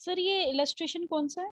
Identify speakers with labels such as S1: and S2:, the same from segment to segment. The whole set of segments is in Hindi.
S1: सर ये इलस्ट्रेशन कौन सा है?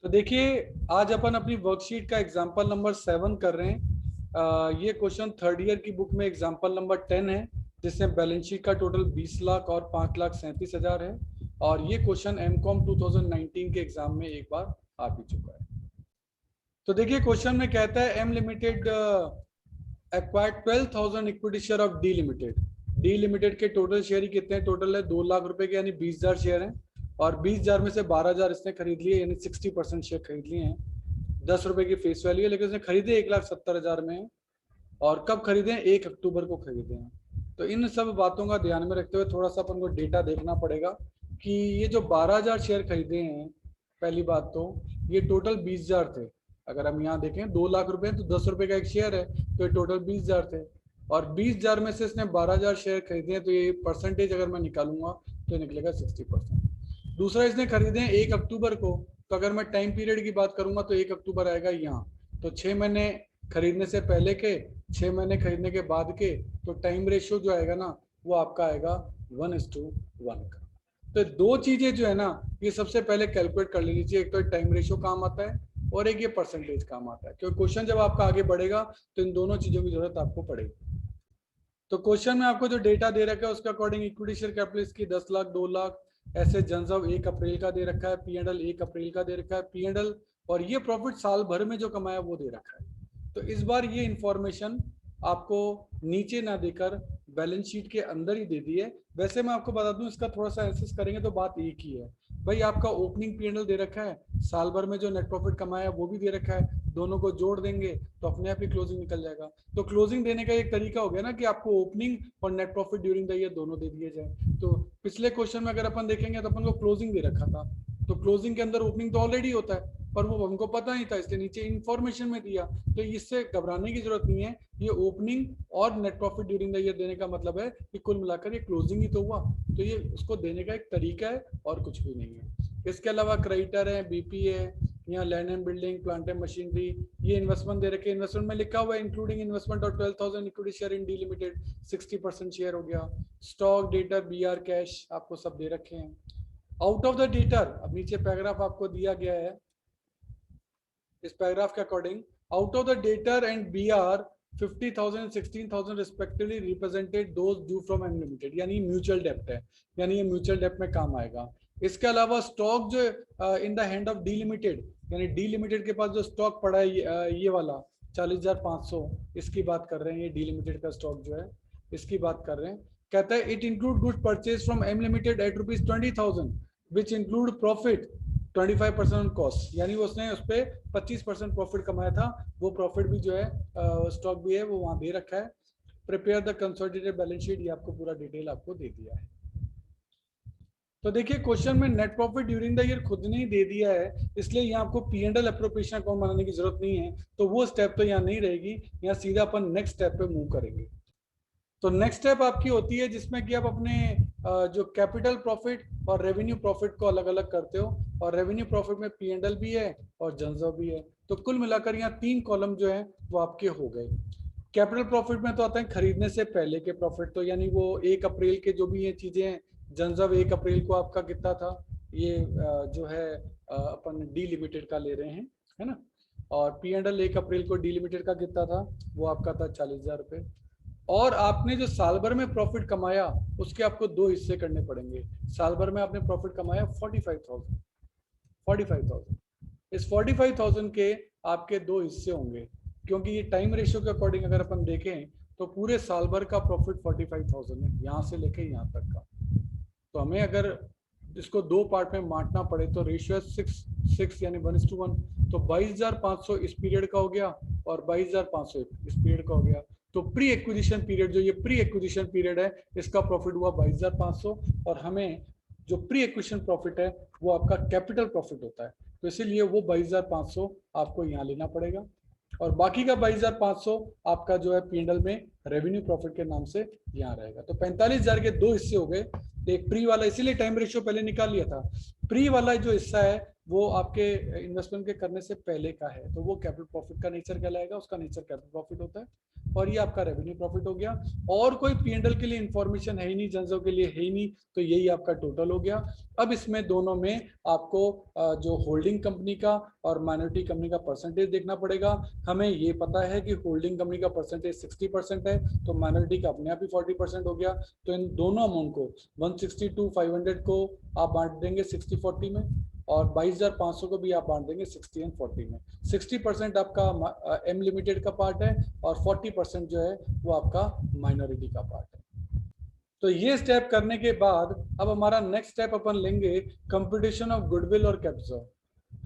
S2: तो देखिए, आज अपन अपनी वर्कशीट का एग्जाम्पल नंबर 7 कर रहे हैं। ये क्वेश्चन थर्ड ईयर की बुक में एग्जाम्पल नंबर 10 है, जिसमें बैलेंस शीट का टोटल 20 लाख और 5,37,000 है। और ये क्वेश्चन एमकॉम 2019 के एग्जाम में एक बार आ भी चुका है। तो देखिए, क्वेश्चन में कहता है M limited acquired 12,000 equity share of D limited. D limited के टोटल शेयर ही कितने हैं? टोटल है 2 लाख रुपए के, यानी 20,000 शेयर हैं। और 20,000 में से 12,000 इसने खरीद लिए, यानी 60% शेयर खरीद लिए हैं। 10 रुपए की फेस वैल्यू है, लेकिन उसने खरीदे 1,70,000 में। और कब खरीदे हैं? 1 अक्टूबर को खरीदे हैं। तो इन सब बातों का ध्यान में रखते हुए थोड़ा सा अपन को डेटा देखना पड़ेगा कि ये जो 12,000 शेयर खरीदे हैं, पहली बात तो ये टोटल 20,000 थे। अगर हम यहाँ देखें 2 लाख रुपए तो 10 रुपए का एक शेयर है, तो ये टोटल 20,000 थे। और 20,000 में से इसने 12,000 शेयर खरीदे हैं, तो ये परसेंटेज अगर मैं निकालूंगा तो निकलेगा 60%। दूसरा, इसने खरीदे हैं 1 अक्टूबर को, तो अगर मैं टाइम पीरियड की बात करूंगा तो 1 अक्टूबर आएगा यहाँ। तो 6 महीने खरीदने से पहले के, 6 महीने खरीदने के बाद के, तो टाइम रेशियो जो आएगा ना वो आपका आएगा 1:1 का। तो दो चीजें जो है ना, ये सबसे पहले कैलकुलेट कर लेनी चाहिए। एक तो टाइम रेशियो काम आता है और एक ये परसेंटेज काम आता है, क्योंकि क्वेश्चन जब आपका आगे बढ़ेगा तो इन दोनों चीजों की जरूरत आपको पड़ेगी। तो क्वेश्चन में आपको जो डेटा दे रखा है उसके अकॉर्डिंग इक्विटी शेयर कैपिटल इसकी 10 लाख, 2 लाख, ऐसे जनसब 1 अप्रैल का दे रखा है, P&L 1 अप्रैल का दे रखा है, P&L और ये प्रॉफिट साल भर में जो कमाया वो दे रखा है। तो इस बार ये इंफॉर्मेशन आपको नीचे ना देकर बैलेंस शीट के अंदर ही दे दी है। वैसे मैं आपको बता दूं, इसका थोड़ा सा एनालिसिस करेंगे तो बात एक ही है। भाई आपका ओपनिंग P&L दे रखा है, साल भर में जो नेट प्रॉफिट कमाया वो भी दे रखा है, दोनों को जोड़ देंगे तो अपने आप ही क्लोजिंग निकल जाएगा। तो क्लोजिंग देने का एक तरीका हो गया ना कि आपको ओपनिंग और net profit during the year दोनों दे दिए जाए। तो पिछले क्वेश्चन में अगर अपन देखेंगे तो अपन को क्लोजिंग दे रखा था, तो क्लोजिंग के अंदर ओपनिंग तो ऑलरेडी होता है, पर वो हमको पता नहीं था, इसलिए नीचे इंफॉर्मेशन में दिया। तो इससे घबराने की जरूरत नहीं है। ये ओपनिंग और net profit during the year देने का मतलब है कि कुल मिलाकर ये क्लोजिंग ही तो हुआ। तो ये उसको देने का एक तरीका है और कुछ भी नहीं है। इसके अलावा क्रेडिटर है, बीपी है, यहाँ land and building, plant and machinery, ये इन्वेस्टमेंट दे रखे। इन्वेस्टमेंट में लिखा हुआ है इंक्लूडिंग इन्वेस्टमेंट और 12,000 equity share in D limited, 60% share हो गया। स्टॉक, डेटर, बीआर, कैश आपको सब दे रखे हैं। आउट ऑफ द डेटर, अब नीचे पैराग्राफ आपको दिया गया है। इस पैराग्राफ के according out of the debtor and B 50,000 16,000 respectively represented those due from M limited, यानी म्यूचुअल डेप्ट है, यानी ये म्यूचुअल डेप्ट में काम आएगा। इसके अलावा स्टॉक जो in the hand of D limited, यानी डी लिमिटेड के पास जो स्टॉक पड़ा है ये वाला 40,500, इसकी बात कर रहे हैं। ये डी लिमिटेड का स्टॉक जो है इसकी बात कर रहे हैं। कहता है it include goods purchase from M limited at ₹20,000 which include profit 25% on cost, यानी उसने उस पर 25% प्रॉफिट कमाया था। वो प्रॉफिट भी जो है स्टॉक भी है वो वहां दे रखा है। Prepare the consolidated balance sheet, ये आपको पूरा डिटेल आपको दे दिया है। तो देखिए, क्वेश्चन में net profit during the year खुद ने ही दे दिया है, इसलिए यहाँ आपको P&L एप्रोप्रिएशन अकाउंट बनाने की जरूरत नहीं है। तो वो स्टेप तो यहाँ नहीं रहेगी, यहाँ सीधा अपन नेक्स्ट स्टेप पे मूव करेंगे। तो नेक्स्ट स्टेप आपकी होती है जिसमें कि आप अपने जो कैपिटल प्रॉफिट और रेवेन्यू प्रॉफिट को अलग अलग करते हो, और रेवेन्यू प्रॉफिट में P&L भी है और जनसब भी है। तो कुल मिलाकर यहाँ 3 कॉलम जो है वो आपके हो गए। कैपिटल प्रॉफिट में तो आता है खरीदने से पहले के प्रॉफिट, तो यानी वो 1 अप्रैल के जो भी ये चीजें हैं। जनसब 1 अप्रैल को आपका कितना था? ये जो है अपन डी लिमिटेड का ले रहे हैं, है ना। और P&L 1 अप्रैल को डी लिमिटेड का कितना था? वो आपका था 40,000 रुपये। और आपने जो साल भर में प्रॉफिट कमाया उसके आपको 2 हिस्से करने पड़ेंगे। साल भर में आपने प्रॉफिट कमाया 45,000। इस 45,000 के आपके 2 हिस्से होंगे, क्योंकि ये टाइम रेशियो के अकॉर्डिंग अगर अपन देखें तो पूरे साल भर का प्रॉफिट 45,000 है, यहाँ से लेके यहाँ तक का। तो हमें अगर इसको 2 पार्ट में बांटना पड़े तो रेशियो 6 यानी 1:1। तो 22,500 इस पीरियड का हो गया और 22,500 इस पीरियड का हो गया। तो प्री एक्विजिशन पीरियड, जो ये प्री एक्विजिशन पीरियड है, इसका प्रॉफिट हुआ 22,500। और हमें जो प्री एक्विजिशन प्रॉफिट है वो आपका कैपिटल प्रॉफिट होता है, तो इसीलिए वो 22,500 आपको यहाँ लेना पड़ेगा। और बाकी का 22,500 आपका जो है P&L में रेवेन्यू प्रॉफिट के नाम से यहाँ रहेगा। तो 45,000 के 2 हिस्से हो गए। एक प्री वाला, इसीलिए टाइम रेशियो पहले निकाल लिया था। प्री वाला जो हिस्सा है वो आपके इन्वेस्टमेंट के करने से पहले का है, तो वो कैपिटल प्रॉफिट का नेचर कहलाएगा, उसका नेचर कैपिटल प्रॉफिट होता है। और ये आपका रेवेन्यू प्रॉफिट हो गया। और कोई पीएनएल के लिए इंफॉर्मेशन है ही नहीं, जनरल के लिए है ही नहीं, तो यही आपका टोटल हो गया। अब इसमें दोनों में आपको जो होल्डिंग कंपनी का और माइनॉरिटी कंपनी का परसेंटेज देखना पड़ेगा। हमें ये पता है कि होल्डिंग कंपनी का परसेंटेज 60% है, तो माइनॉरिटी का अपने आप ही 40% हो गया। तो इन दोनों अमाउंट को 162 500 को आप बांट देंगे 60-40 में, और 22,500 को भी आप बांट देंगे 60 और 40 में। 60% आपका एम लिमिटेड का पार्ट है और 40% जो है वो आपका माइनॉरिटी का पार्ट है। तो ये स्टेप करने के बाद अब हमारा नेक्स्ट स्टेप अपन लेंगे कंप्यूटेशन ऑफ गुडविल और कैपिटल।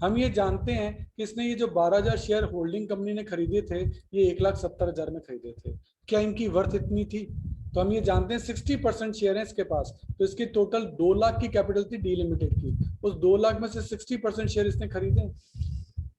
S2: हम ये जानते हैं कि इसने ये जो 12,000 शेयर होल्डिंग कंपनी ने खरीदे थे, ये 1,70,000 में खरीदे थे। क्या इनकी वर्थ इतनी थी? तो हम ये जानते हैं 60% शेयर है इसके पास, तो इसकी टोटल 2 लाख की कैपिटल थी डी लिमिटेड की। उस 2 लाख में से 60% शेयर इसने खरीदे,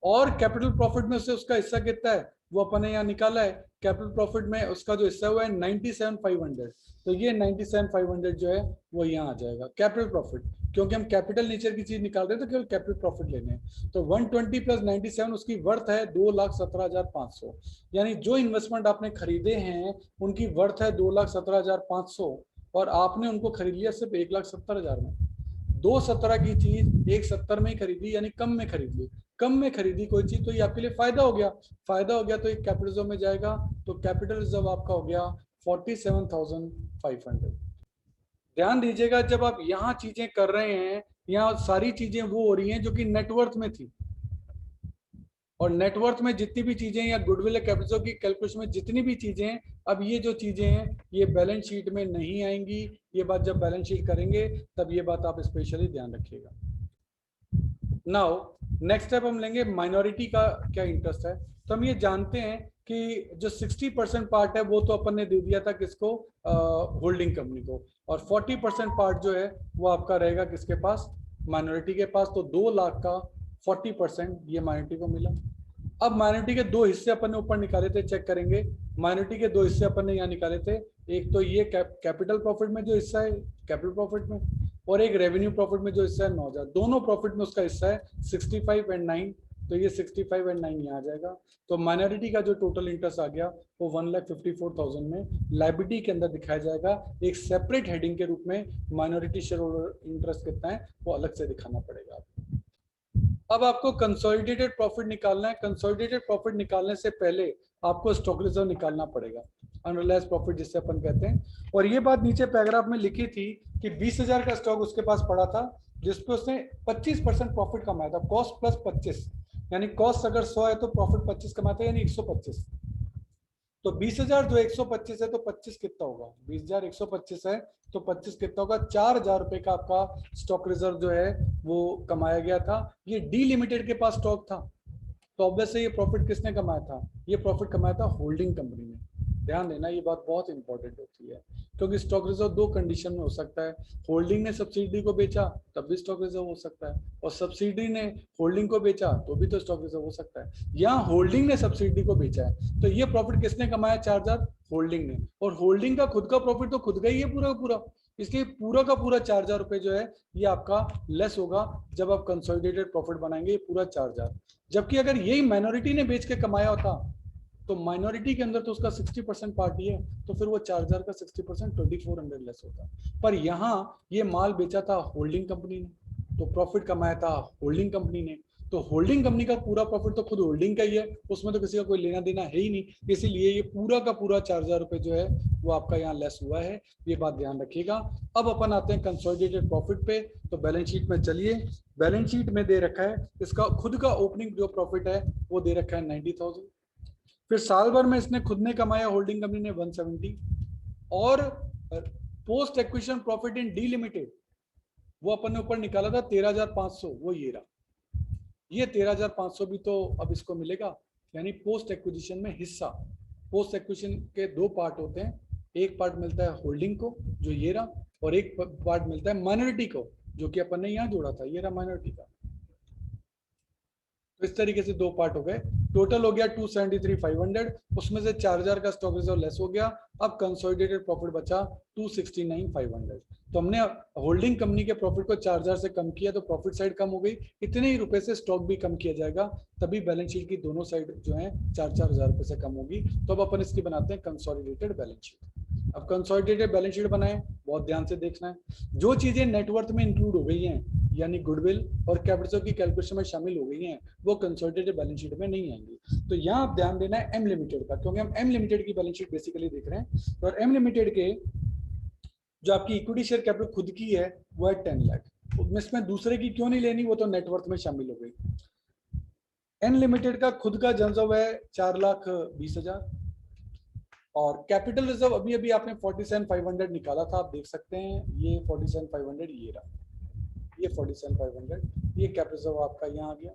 S2: और कैपिटल प्रॉफिट में से उसका हिस्सा कितना है वो अपन ने यहाँ निकाला है। कैपिटल प्रॉफिट में उसका जो हिस्सा हुआ है 97,500, तो ये 97,500 जो है वो यहाँ आ जाएगा कैपिटल प्रॉफिट, क्योंकि हम कैपिटल नेचर की चीज निकाल रहे हैं तो केवल कैपिटल प्रॉफिट लेने हैं। तो 120 + 97 उसकी वर्थ है 2,17,500, यानी जो इन्वेस्टमेंट आपने खरीदे हैं उनकी वर्थ है 2,17,500, और आपने उनको खरीद लिया सिर्फ 1,70,000 में। 2,17 की चीज 1,70 में ही खरीदी, यानी कम में खरीद ली। कम में खरीदी कोई चीज तो ये आपके लिए फायदा हो गया। फायदा हो गया तो एक कैपिटल रिजर्व में जाएगा, तो कैपिटल रिजर्व आपका हो गया 47,500। ध्यान दीजिएगा, जब आप यहाँ चीजें कर रहे हैं, यहाँ सारी चीजें वो हो रही हैं जो कि नेटवर्थ में थी, और नेटवर्थ में जितनी भी चीजें या गुडविल कैपिटल की कैलकुलेशन में जितनी भी चीजें हैं, अब ये जो चीजें हैं ये बैलेंस शीट में नहीं आएंगी। ये बात जब बैलेंस शीट करेंगे तब ये बात आप स्पेशली ध्यान रखिएगा। नाउ नेक्स्ट स्टेप हम लेंगे माइनॉरिटी का क्या इंटरेस्ट है। तो हम ये जानते हैं कि जो 60% पार्ट है वो तो अपन ने दे दिया था किसको, होल्डिंग कंपनी को, और 40% पार्ट जो है वो आपका रहेगा किसके पास, माइनॉरिटी के पास। तो 2 लाख का 40% ये माइनॉरिटी को मिला। अब माइनॉरिटी के दो हिस्से अपन ने ऊपर निकाले थे, चेक करेंगे। माइनॉरिटी के दो हिस्से अपन ने यहाँ निकाले थे, एक तो ये कैपिटल प्रॉफिट में जो हिस्सा है कैपिटल प्रॉफिट में, और एक रेवेन्यू प्रॉफिट में जो हिस्सा है 9,000। दोनों प्रॉफिट में उसका हिस्सा है 65 और 9, तो ये 65 और 9 यहाँ आ जाएगा। तो माइनॉरिटी का जो टोटल इंटरेस्ट आ गया वो 1,54,000 में लाइबिलिटी के अंदर दिखाया जाएगा। एक सेपरेट हेडिंग के रूप में माइनॉरिटी शेयर होल्डर इंटरेस्ट कितना है वो अलग से दिखाना पड़ेगा। अब आपको कंसोलिडेटेड प्रॉफिट निकालना है। कंसोलिडेटेड प्रॉफिट निकालने से पहले आपको स्टॉक रिजर्व निकालना पड़ेगा, अनरियलाइज्ड प्रॉफिट जिसे अपन कहते हैं। और ये बात नीचे पैराग्राफ में लिखी थी कि 20,000 का स्टॉक उसके पास पड़ा था, जिसपे उसने 25% प्रॉफिट कमाया था, कॉस्ट प्लस 25, यानी कॉस्ट अगर 100 है तो प्रॉफिट 25 कमाया था, यानी 125। तो 20,000 जो 125 है तो 25 कितना होगा, 20,000 125 है तो 25 कितना होगा, 4,000 रुपए का आपका स्टॉक रिजर्व जो है वो कमाया गया था। ये डी लिमिटेड के पास स्टॉक था, तो ऑब्वियसली ये प्रॉफिट किसने कमाया था, ये प्रॉफिट कमाया था होल्डिंग कंपनी ने। ध्यान देना, ये बात बहुत इंपॉर्टेंट होती है, क्योंकि स्टॉक रिजर्व दो कंडीशन में हो सकता है। होल्डिंग ने सब्सिडी को बेचा तब भी स्टॉक रिजर्व हो सकता है, और सब्सिडी ने होल्डिंग को बेचा तो भी तो स्टॉक रिजर्व हो सकता है। यहाँ होल्डिंग ने सब्सिडी को बेचा है, तो ये प्रॉफिट किसने कमाया, 4,000 होल्डिंग ने, और होल्डिंग का खुद का प्रॉफिट तो खुद का ही है पूरा का पूरा, इसलिए पूरा का पूरा 4,000 रुपए जो है ये आपका लेस होगा जब आप कंसोलिडेटेड प्रॉफिट बनाएंगे, पूरा 4,000। जबकि अगर यही माइनॉरिटी ने बेच के कमाया होता तो माइनॉरिटी के अंदर तो उसका 60% पार्ट ही है, तो फिर वो 4,000 का 60% 2,400 लेस होता। पर यहाँ ये माल बेचा था होल्डिंग कंपनी ने, तो प्रॉफिट कमाया था होल्डिंग कंपनी ने, तो होल्डिंग कंपनी का पूरा प्रॉफिट तो खुद होल्डिंग का ही है, उसमें तो किसी का कोई लेना देना है ही नहीं, इसीलिए ये पूरा का पूरा 4,000 रुपए जो है वो आपका यहाँ लेस हुआ है, ये बात ध्यान रखिएगा। अब अपन आते हैं कंसोलिडेटेड प्रॉफिट पे। तो बैलेंस शीट में चलिए, बैलेंस शीट में दे रखा है इसका खुद का ओपनिंग जो प्रॉफिट है वो दे रखा है 90,000। फिर साल भर में इसने खुद ने कमाया होल्डिंग कंपनी ने 170, और post acquisition profit in D limited वो अपन ने ऊपर निकाला था 13,500, वो ये रहा। ये 13,500 भी तो अब इसको मिलेगा, यानी पोस्ट एक्विजिशन में हिस्सा। पोस्ट एक्विजिशन के दो पार्ट होते हैं, एक पार्ट मिलता है होल्डिंग को जो ये रहा, और एक पार्ट मिलता है माइनॉरिटी को जो कि अपन ने यहाँ जोड़ा था, ये रहा माइनॉरिटी का। तो इस तरीके से दो पार्ट हो गए। टोटल हो गया 273,500, उसमें से 4,000 का स्टॉक रिजर्व लेस हो गया। अब कंसोलिडेटेड प्रॉफिट बचा 269,500। तो हमने होल्डिंग कंपनी के प्रॉफिट को 4,000 से कम किया तो प्रॉफिट साइड कम हो गई। इतने ही रुपए से स्टॉक भी कम किया जाएगा, तभी बैलेंस शीट की दोनों साइड जो है 4,000 रुपए से कम होगी। तो अब अपन इसकी बनाते हैं कंसोलिडेटेड बैलेंस शीट। अब कंसोलिडेटेड बैलेंस शीट बनाए, बहुत ध्यान से देखना है। जो चीजें नेटवर्थ में इंक्लूड हो गई हैं, यानी गुडविल और कैपिटल की कैलकुलेशन में शामिल हो गई हैं, वो कंसोलिडेटेड बैलेंस शीट में नहीं आएंगी। तो यहाँ आप ध्यान देना है एम लिमिटेड का, क्योंकि हम एम लिमिटेड की बैलेंस शीट बेसिकली देख रहे हैं। और एम लिमिटेड के जो आपकी इक्विटी शेयर कैपिटल खुद की है वो है 10 लाख। इसमें दूसरे की क्यों नहीं लेनी, वो तो नेटवर्थ में शामिल हो गई। एन लिमिटेड का खुद का जनरव है 4,20,000 और कैपिटल रिजर्व अभी अभी आपने 47,500 निकाला था, आप देख सकते हैं ये 47,500 ये रहा, ये 47,500 ये कैपिटल रिजर्व आपका यहाँ आ गया।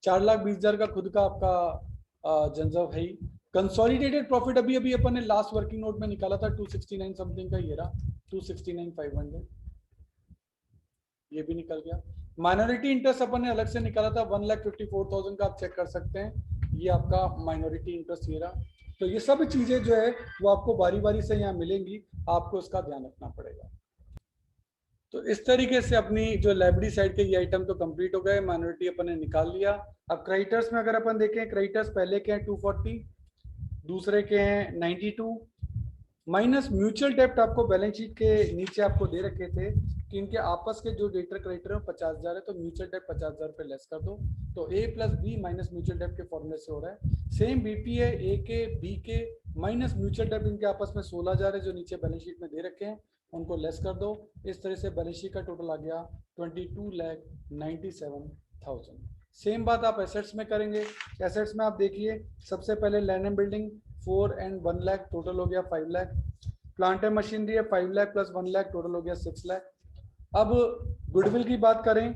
S2: 4,20,000 का खुद का आपका जनरव है ही। कंसोलिडेटेड प्रॉफिट अभी अभी अपन ने लास्ट वर्किंग नोट में निकाला था 269 समथिंग का, ये रहा 269,500 ये भी निकल गया। माइनॉरिटी इंटरेस्ट अपन ने अलग से निकाला था 1,54,000 का, आप चेक कर सकते हैं, ये आपका माइनॉरिटी इंटरेस्ट ये रहा। तो ये सब चीजें जो है वो आपको बारी बारी से यहाँ मिलेंगी, आपको इसका ध्यान रखना पड़ेगा। तो इस तरीके से अपनी जो लाइबिलिटी साइड के ये आइटम तो कंप्लीट हो गए, माइनॉरिटी अपन ने निकाल लिया। अब क्रेडिटर्स में अगर अपन देखें, क्रेडिटर्स पहले के हैं 240, दूसरे के हैं 92, माइनस म्यूचुअल डेप्ट आपको बैलेंस शीट के नीचे आपको दे रखे थे कि इनके आपस के जो डेटर क्रेडिटर 50,000 है, तो म्यूचुअल डेप्ट 50,000 रुपये लेस कर दो। तो ए प्लस बी माइनस म्यूचुअल डेप्ट के फॉर्मूले से हो रहा है। सेम बीपी है ए के बी के माइनस म्यूचुअल डेप्ट इनके आपस में 16,000 है जो नीचे बैलेंस शीट में दे रखे हैं, उनको लेस कर दो। इस तरह से बैलेंस शीट का टोटल आ गया 22,97,000। सेम बात आप एसेट्स में करेंगे। एसेट्स में आप देखिए, सबसे पहले land and building 4 and 1 lakh, total हो गया 5 लाख। प्लांट एंड मशीनरी है 5 लाख प्लस 1 लाख, टोटल हो गया 6 लाख। अब गुडविल की बात करें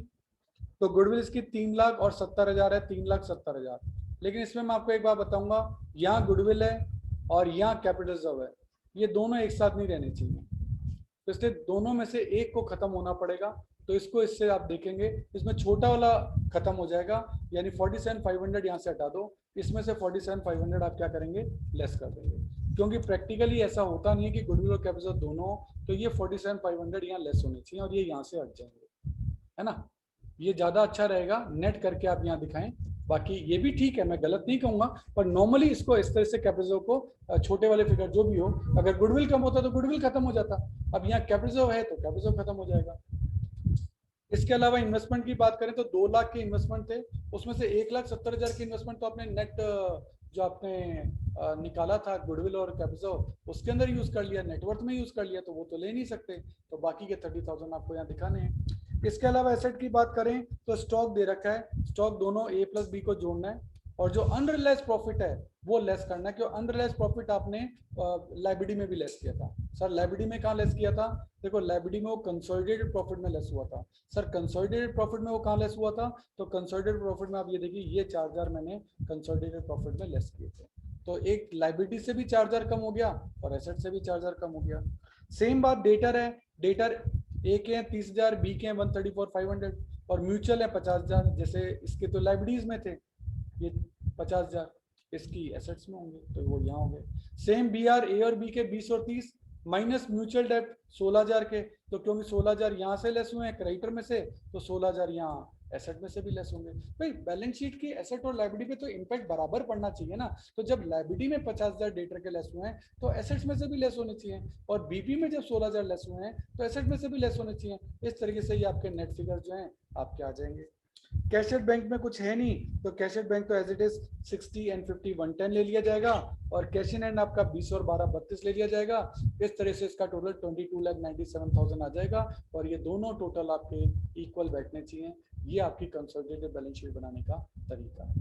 S2: तो गुडविल इसकी 3,70,000 है, 3,70,000। लेकिन इसमें मैं आपको एक बात बताऊंगा, यहाँ गुडविल है और यहाँ कैपिटल रिजर्व है, ये दोनों एक साथ नहीं रहने चाहिए, तो इसलिए दोनों में से एक को खत्म होना पड़ेगा। तो इसको इससे आप देखेंगे, इसमें छोटा वाला खत्म हो जाएगा, यानी 47,500 यहाँ से हटा दो, इसमें से 47,500 आप क्या करेंगे, लेस कर देंगे। क्योंकि प्रैक्टिकली ऐसा होता नहीं है कि गुडविल और कैपिटल दोनों, तो ये 47,500 यहाँ लेस होने चाहिए और ये यहाँ से हट जाएंगे, है ना। ये ज्यादा अच्छा रहेगा, नेट करके आप यहाँ दिखाएं। बाकी ये भी ठीक है, मैं गलत नहीं कहूंगा, पर नॉर्मली इसको इस तरह से कैपिटल को छोटे वाले फिगर जो भी हो, अगर गुडविल कम होता तो गुडविल खत्म हो जाता, अब यहाँ कैपिटल है तो कैपिटल खत्म हो जाएगा। इसके अलावा इन्वेस्टमेंट की बात करें तो 2 लाख के इन्वेस्टमेंट थे, उसमें से 1,70,000 की इन्वेस्टमेंट तो आपने नेट जो आपने निकाला था गुडविल और कैपिटल उसके अंदर यूज कर लिया, नेटवर्थ में यूज कर लिया, तो वो तो ले नहीं सकते, तो बाकी के 30,000 आपको यहाँ दिखाने हैं। इसके अलावा एसेट की बात करें तो स्टॉक दे रखा है, स्टॉक दोनों ए प्लस बी को जोड़ना है और जो अनरियलाइज प्रॉफिट है वो लेस करना है, क्योंकि अनरियलाइज प्रॉफिट आपने लाइबिलिटी में भी लेस किया था। सर लाइबिलिटी में कहाँ लेस किया था, देखो लाइबिलिटी में वो कंसोलिडेटेड प्रॉफिट में लेस हुआ था। सर कंसोलिडेटेड प्रॉफिट में वो कहाँ लेस हुआ था, तो कंसोलिडेटेड प्रॉफिट में आप ये देखिए, ये 4,000 मैंने कंसोलिडेटेड प्रॉफिट में लेस किए थे, तो एक लाइबिलिटी से भी 4,000 कम हो गया और एसेट से भी 4,000 कम हो गया। सेम बात डेटर है, डेटर ए के हैं 30,000, बी के हैं 134,500 और म्यूचुअल है 50,000, जैसे इसके तो लाइबिलिटीज में थे, ये 50,000 इसकी एसेट्स में होंगे, तो वो यहाँ हो गए। सेम बी आर ए और बी के 20 और 30 माइनस म्यूचुअल डेप्ट 16,000 के, तो क्योंकि 16,000 यहाँ से लेस हुए हैं क्रेडिटर में से, तो 16,000 यहाँ एसेट में से भी लेस होंगे। भाई बैलेंस शीट की एसेट और लाइबिलिटी पे तो इम्पैक्ट बराबर पड़ना चाहिए ना, तो जब लाइबिलिटी में 50,000 डेटर के लेस हुए हैं तो एसेट्स में से भी लेस होने चाहिए, और बीपी में जब 16,000 लेस हुए हैं तो एसेट में से भी लेस होने चाहिए। इस तरीके से ये आपके नेट फिगर जो हैं आपके आ जाएंगे। कैशेड बैंक में कुछ है नहीं, तो कैशेड बैंक तो एज इट इज 60 and 50 110 ले लिया जाएगा, और कैश इन एंड आपका 20 और 12 32 ले लिया जाएगा। इस तरह से इसका टोटल 22,97,000 आ जाएगा, और ये दोनों टोटल आपके इक्वल बैठने चाहिए। ये आपकी कंसोलिडेटेड बैलेंस शीट बनाने का तरीका है।